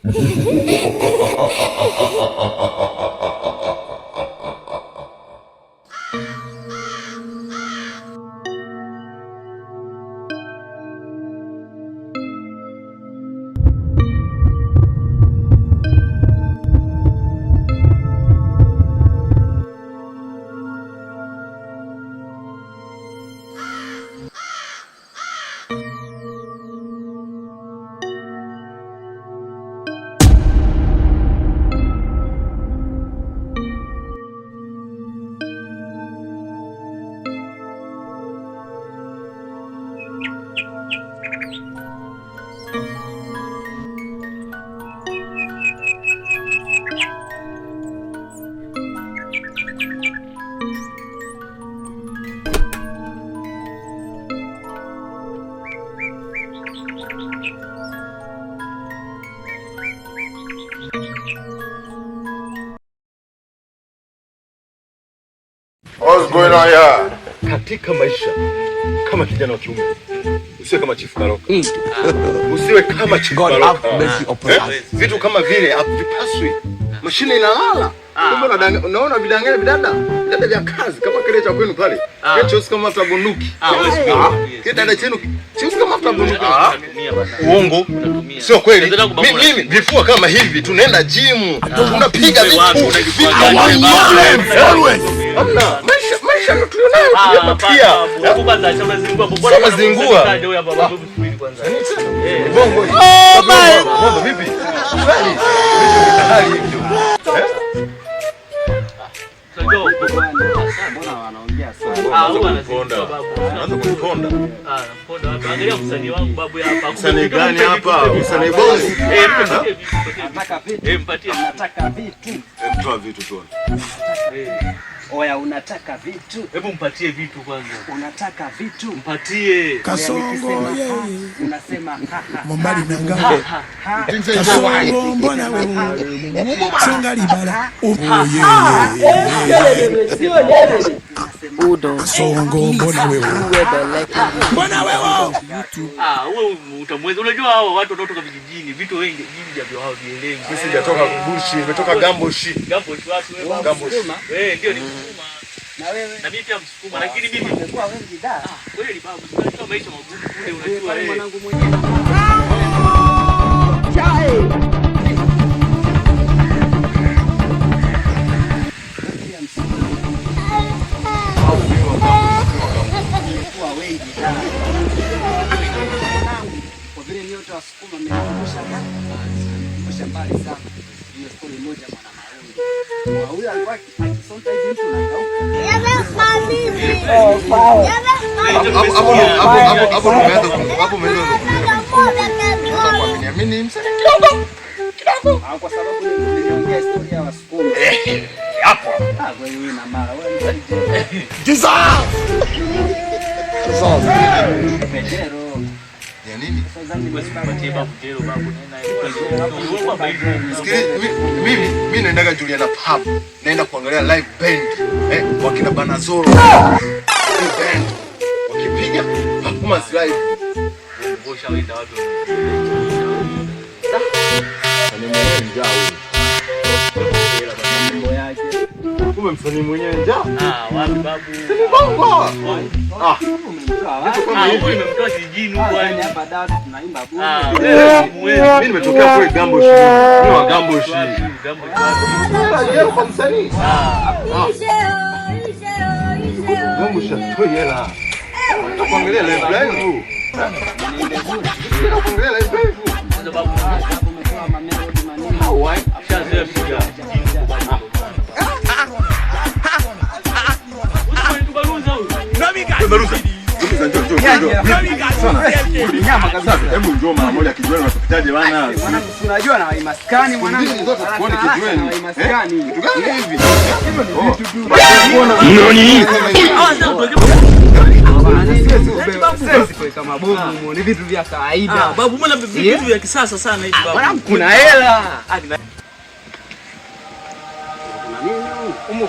What's going on here? Katika maisha kama kijana wa kiume usiwe kama Chief Baroka. Usiwe kama Chief Baroka. Vitu kama vile havipaswi. Mashine inalala. Unaona vidanganya bidada vya kazi kama kile cha kwenu pale. Kesho kama mafuta bunduki. Kidada chenu sio kama mafuta bunduki. Uongo. Sio kweli. Mimi vifua kama hivi tunaenda gym. Tunapiga vitu. Hamna. Maisha ndio tulionayo hapa pia. Kwanza chama zingua bora. Chama zingua. Ndio hapa baba subiri kwanza. Bongo. Bongo vipi? Swali. Hali hivyo. Mbona wanaongea sana? Huyu anaponda. Anaanza kuponda. Ponda hapa. Angalia msanii wangu babu hapa. Msanii gani hapa? Msanii boss. Nataka vitu. Mpatie. Nataka vitu. Toa vitu tu. Oya, unataka vitu? Hebu mpatie vitu kwanza. Unataka vitu? Mpatie. Kasongo yeye. Unasema ha ha. Mombali na ngao. Kasongo mbona wewe? Songa libala. Udo. Kasongo mbona wewe? Mbona wewe? Wewe utamweza. Unajua hao watu wanaotoka vijijini, vitu wengi jiji vya hao vielengi. Sisi hujatoka bushi, nimetoka Gamboshi. Gamboshi watu wewe Gamboshi. Ndio ni Msukuma. Na wewe? Na mimi pia Msukuma, lakini mimi nimekuwa wengi da. Kweli babu, unajua maisha magumu kule unajua wewe. Mwanangu mwenyewe. Kwa vile nyote Wasukuma mmenikumbusha mbali sana. Hiyo story moja mwana mauni. Huyu alikuwa akisonta hivi mtu anakauka. Hapo mimi msanii kidogo. Kwa sababu niliongea historia ya Wasukuma. Hapo. Wewe na mara wewe msanii. Jesus. Pedro. Ya nini? Usipatie babu jero babu mimi naendaga Juliana Pub. Naenda kuangalia live band. Wakina Banazoro. Band. Wakipiga performance live. Ngosha wenda watu. Kumbe msanii mwenyewe njaa. Wapi babu? Bongo. Huyu nimemtoa kijijini huko hapa dada tunaimba bongo. Mimi nimetokea kule Gamboshi. Ni wa Gamboshi. Gamboshi kwa msanii. Gamboshi toi hela. Tutakuangalia live live. Tutakuangalia live live. Sababu umetoa mamelodi maneno. Afshazoea piga. Nyama kabisa. Hebu njoo mara moja kijiweni unatupitaje bana? Mwanangu unajua na maskani mwanangu. Ndizo zote tuone kijiweni. Maskani. Kitu gani hivi? Nani? Kama bomu ni vitu vya kawaida. Babu mbona vitu vya kisasa sana hivi babu? Mwanangu kuna hela.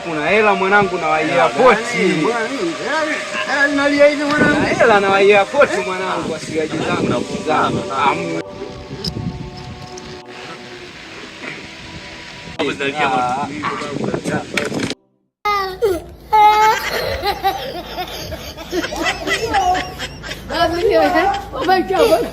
Kuna hela mwanangu na waia poti. Nalia hivi mwanangu. Hela na waia poti mwanangu, wasigaji zangu na kuzama. Wamezalia watu. Oh my God.